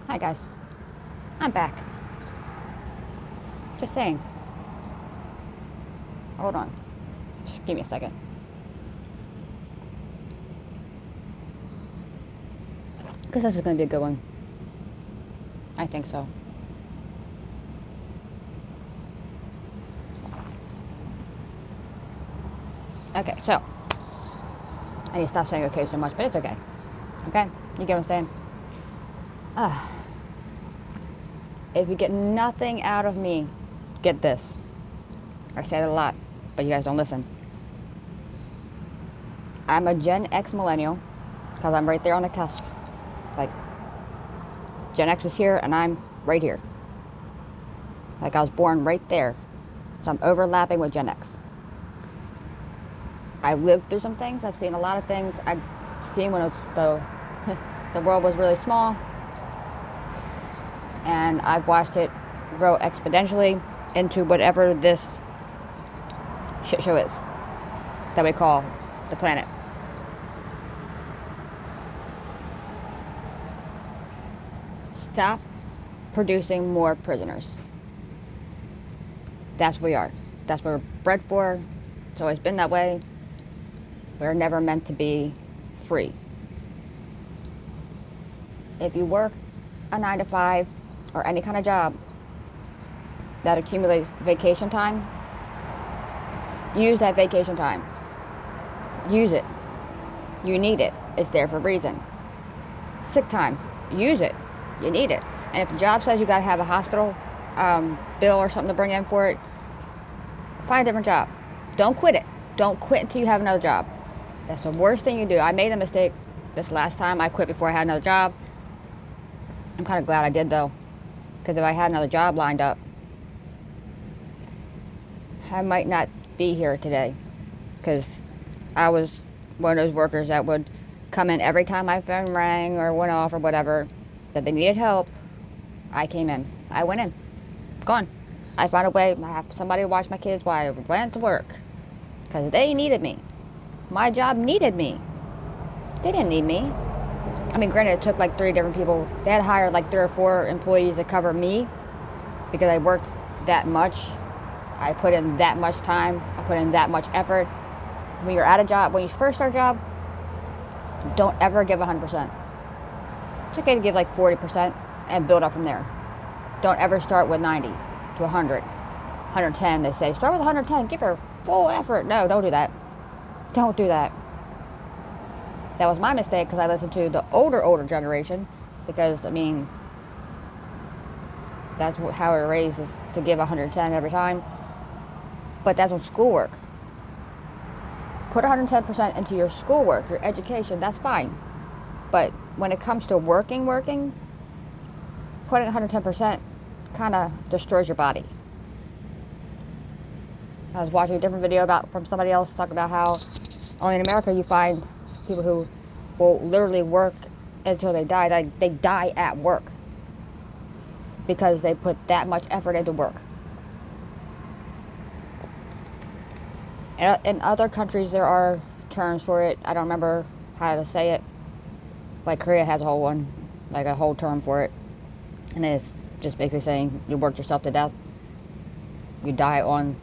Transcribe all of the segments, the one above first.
Hi guys, I'm back. Just saying. Hold on. Just give me a second. Because this is going to be a good one. I think so. Okay, so. I need to stop saying okay so much, but it's okay. Okay? You get what I'm saying? If you get nothing out of me, get this. I say it a lot, but you guys don't listen. I'm a Gen X millennial because I'm right there on the cusp. Like, Gen X is here and I'm right here. Like, I was born right there. So I'm overlapping with Gen X. I've lived through some things. I've seen a lot of things. I've seen when the world was really small. And I've watched it grow exponentially into whatever this shit show is that we call the planet. Stop producing more prisoners. That's what we are. That's what we're bred for. It's always been that way. We're never meant to be free. If you work a 9 to 5 or any kind of job that accumulates vacation time, use that vacation time. Use it. You need it. It's there for a reason. Sick time. Use it. You need it. And if the job says you got to have a hospital bill or something to bring in for it, find a different job. Don't quit it. Don't quit until you have another job. That's the worst thing you do. I made a mistake this last time. I quit before I had another job. I'm kind of glad I did, though, because if I had another job lined up, I might not be here today, because I was one of those workers that would come in every time my phone rang or went off or whatever, that they needed help. I came in. I went in. Gone. I found a way. I have somebody to watch my kids while I went to work, because they needed me. My job needed me. They didn't need me. I mean, granted, it took like 3 different people. They had hired like 3 or 4 employees to cover me because I worked that much. I put in that much time. I put in that much effort. When you're at a job, when you first start a job, don't ever give 100%. It's okay to give like 40% and build up from there. Don't ever start with 90 to 100. 110, they say. Start with 110. Give her full effort. No, don't do that. Don't do that. That was my mistake because I listened to the older generation because, I mean, that's how we're raised, is to give 110 every time. But that's on schoolwork. Put 110% into your schoolwork, your education, that's fine. But when it comes to working, putting 110% kind of destroys your body. I was watching a different video from somebody else talking about how only in America you find people who will literally work until they die. They die at work because they put that much effort into work. In other countries, there are terms for it. I don't remember how to say it. Like Korea has a whole one, like a whole term for it. And it's just basically saying you worked yourself to death. You die on...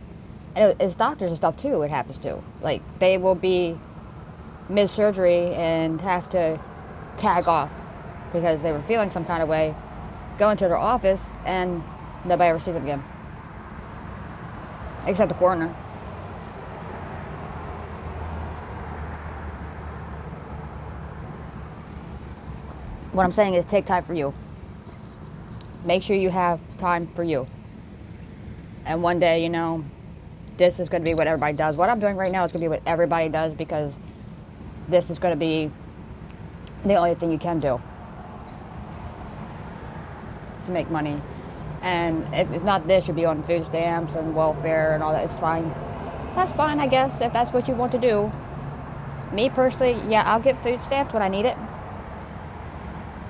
And it's doctors and stuff, too, it happens to. Like, they will be mid-surgery and have to tag off because they were feeling some kind of way, go into their office, and nobody ever sees them again. Except the coroner. What I'm saying is take time for you. Make sure you have time for you. And one day, this is going to be what everybody does. What I'm doing right now is going to be what everybody does because this is going to be the only thing you can do to make money. And if not this, you'll be on food stamps and welfare and all that. It's fine. That's fine, I guess, if that's what you want to do. Me personally, yeah, I'll get food stamps when I need it.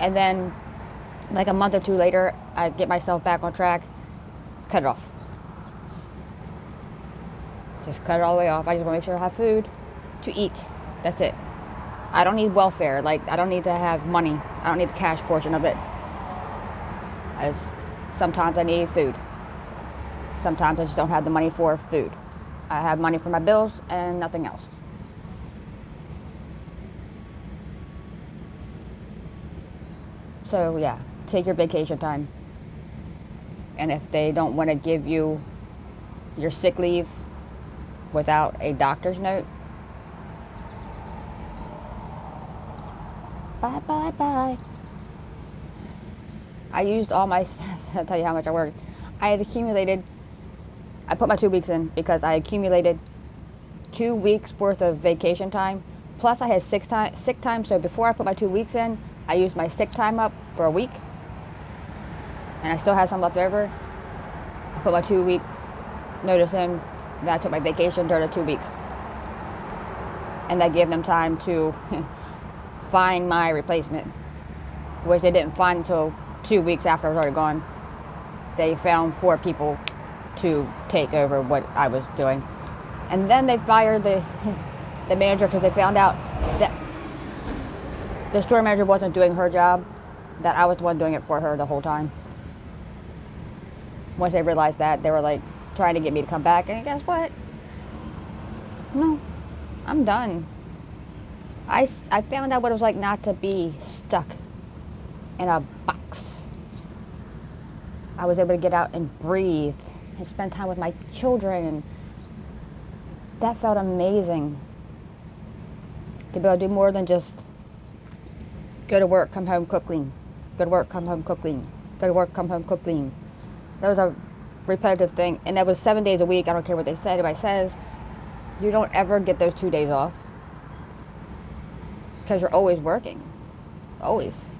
And then, like a month or 2 later, I get myself back on track, cut it off. Just cut it all the way off. I just want to make sure I have food to eat. That's it. I don't need welfare. Like, I don't need to have money. I don't need the cash portion of it. As sometimes I need food. Sometimes I just don't have the money for food. I have money for my bills and nothing else. So yeah, take your vacation time. And if they don't want to give you your sick leave without a doctor's note, bye, bye, bye. I used all my, I'll tell you how much I worked. I put my 2 weeks in because I accumulated 2 weeks worth of vacation time. Plus I had sick time. So before I put my 2 weeks in, I used my sick time up for a week. And I still had some left over. I put my 2 week notice in. Then I took my vacation during the 2 weeks. And that gave them time to find my replacement, which they didn't find until 2 weeks after I was already gone. They found 4 people to take over what I was doing. And then they fired the manager because they found out that the store manager wasn't doing her job, that I was the one doing it for her the whole time. Once they realized that, they were like trying to get me to come back, and guess what? No, I'm done. I found out what it was like not to be stuck in a box. I was able to get out and breathe and spend time with my children, and that felt amazing. To be able to do more than just go to work, come home, cook, clean. Go to work, come home, cook, clean. Go to work, come home, cook, clean. That was a repetitive thing, and that was 7 days a week. I don't care what they said. Everybody says you don't ever get those 2 days off because you're always working, always.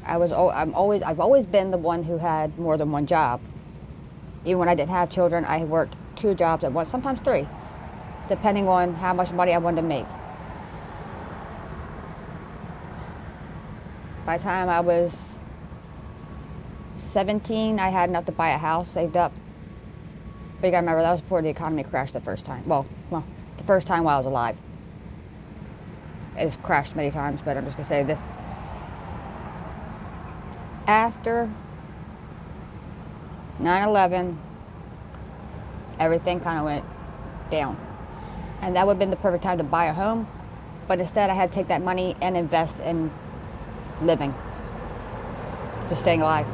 I've always been the one who had more than one job. Even when I didn't have children, I worked 2 jobs at once, sometimes 3, depending on how much money I wanted to make. By the time I was 17, I had enough to buy a house, saved up. But you gotta remember, that was before the economy crashed the first time. Well, the first time while I was alive. It's crashed many times, but I'm just gonna say this. After 9/11, everything kind of went down. And that would have been the perfect time to buy a home. But instead, I had to take that money and invest in living. Just staying alive.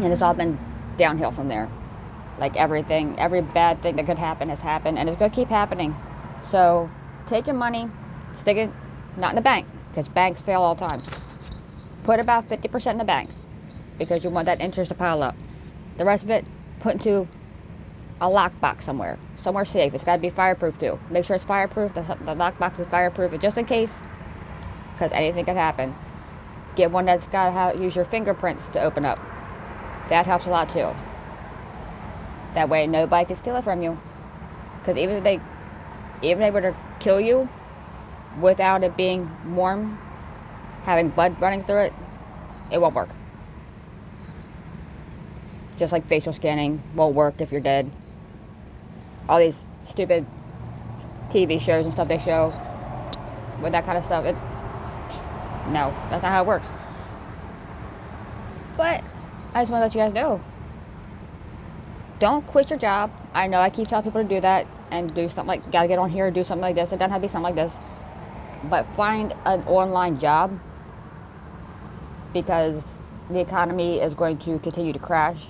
And it's all been downhill from there. Like everything, every bad thing that could happen has happened, and it's going to keep happening. So take your money, stick it, not in the bank, because banks fail all the time. Put about 50% in the bank, because you want that interest to pile up. The rest of it, put into a lockbox somewhere safe. It's got to be fireproof too. Make sure it's fireproof. The lockbox is fireproof, just in case, because anything could happen. Get one that's got to use your fingerprints to open up. That helps a lot too. That way nobody can steal it from you. Because even if they were to kill you without it being warm, having blood running through it, it won't work. Just like facial scanning won't work if you're dead. All these stupid TV shows and stuff they show with that kind of stuff, no, that's not how it works. But I just want to let you guys know, don't quit your job. I know I keep telling people to do that and do something like, gotta get on here and do something like this. It doesn't have to be something like this. But find an online job, because the economy is going to continue to crash.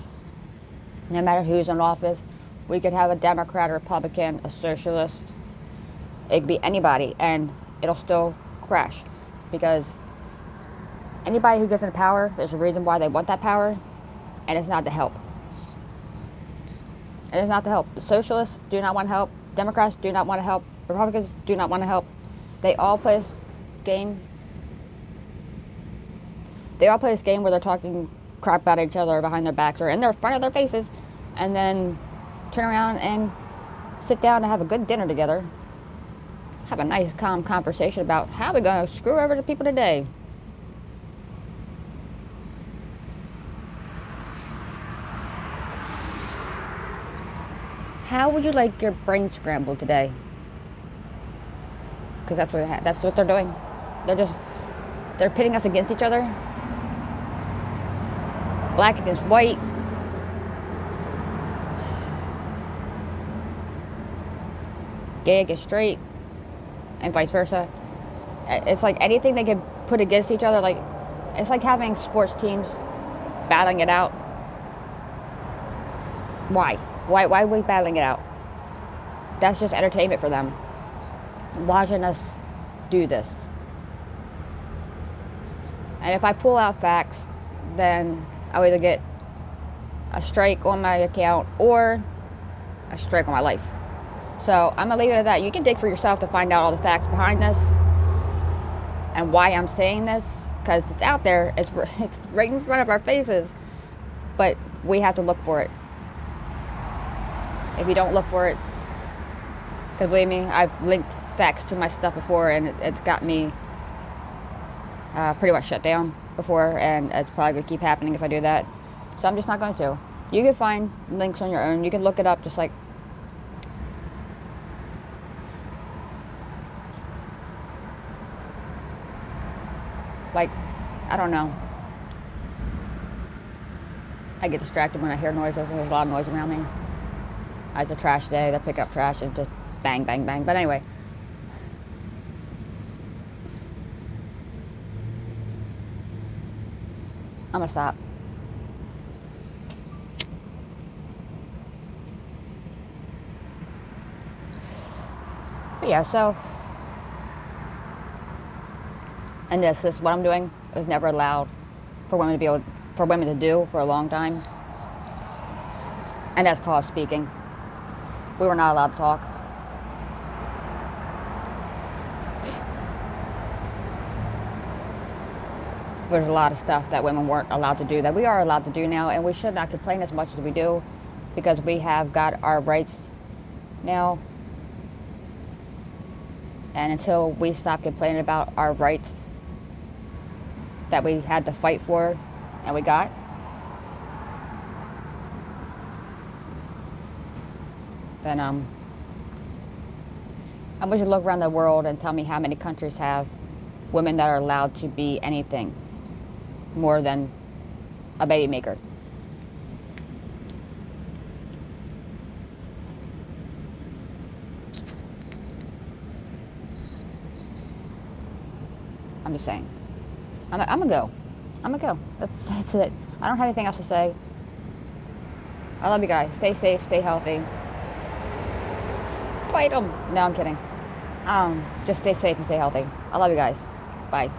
No matter who's in office, we could have a Democrat, a Republican, a socialist. It could be anybody, and it'll still crash. Because anybody who gets into power, there's a reason why they want that power, and it's not to help. It is not to help. The socialists do not want to help. Democrats do not want to help. Republicans do not want to help. They all play this game. They all play this game where they're talking crap about each other behind their backs or in their front of their faces, and then turn around and sit down and have a good dinner together. Have a nice, calm conversation about how we're going to screw over the people today. How would you like your brain scrambled today? because that's what they're doing. They're pitting us against each other, black against white. Gay against straight, and vice versa. It's like anything they can put against each other. Like, it's like having sports teams battling it out. Why? Why are we battling it out? That's just entertainment for them. Watching us do this. And if I pull out facts, then I'll either get a strike on my account or a strike on my life. So I'm going to leave it at that. You can dig for yourself to find out all the facts behind this and why I'm saying this, because it's out there. It's right in front of our faces. But we have to look for it. If you don't look for it, because believe me, I've linked facts to my stuff before, and it's got me pretty much shut down before, and it's probably going to keep happening if I do that. So I'm just not going to. You can find links on your own. You can look it up just like I don't know. I get distracted when I hear noises, and there's a lot of noise around me. It's a trash day. They pick up trash and just bang, bang, bang. But anyway. I'm going to stop. But yeah, so. And this is what I'm doing. It was never allowed for women to do for a long time. And that's called speaking. We were not allowed to talk. There's a lot of stuff that women weren't allowed to do that we are allowed to do now, and we should not complain as much as we do, because we have got our rights now. And until we stop complaining about our rights that we had to fight for and we got, then I wish you'd look around the world and tell me how many countries have women that are allowed to be anything more than a baby maker. I'm just saying. I'm gonna go. I'm gonna go. That's it. I don't have anything else to say. I love you guys. Stay safe. Stay healthy. Fight them. No, I'm kidding. Just stay safe and stay healthy. I love you guys. Bye.